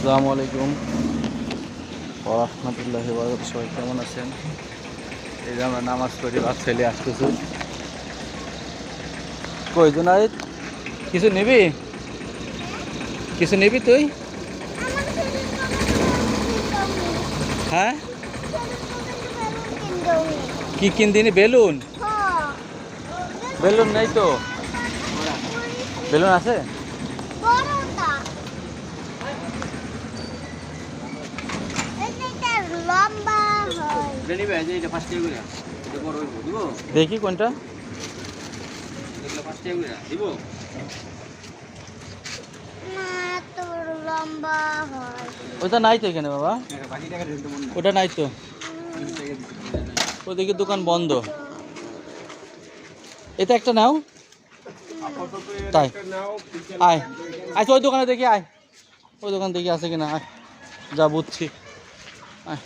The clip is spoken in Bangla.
আসসালামু আলাইকুম ওয়া রাহমাতুল্লাহি ওয়া বারাকাতুহু। সবাই কেমন আছেন? এই যে আমরা নামাজ পড়ি, বাপ ছেলে আসতেছে। কই জুনাইদ, কিছু নিবি? কিছু নিবি তুই? হ্যাঁ, কি কিনদিনি? বেলুন? বেলুন নেই তো। বেলুন আছে? দেখি কোনটা। ওটা নাই তো এখানে বাবা, ওটা নাই তো। ওদিকে দোকান বন্ধ। এটা একটা নাও। তাই আয়, আচ্ছা ওই দোকানে দেখি, আয় ওই দোকান দেখি আছে কিনা, আয় যা বুঝছি। আয়।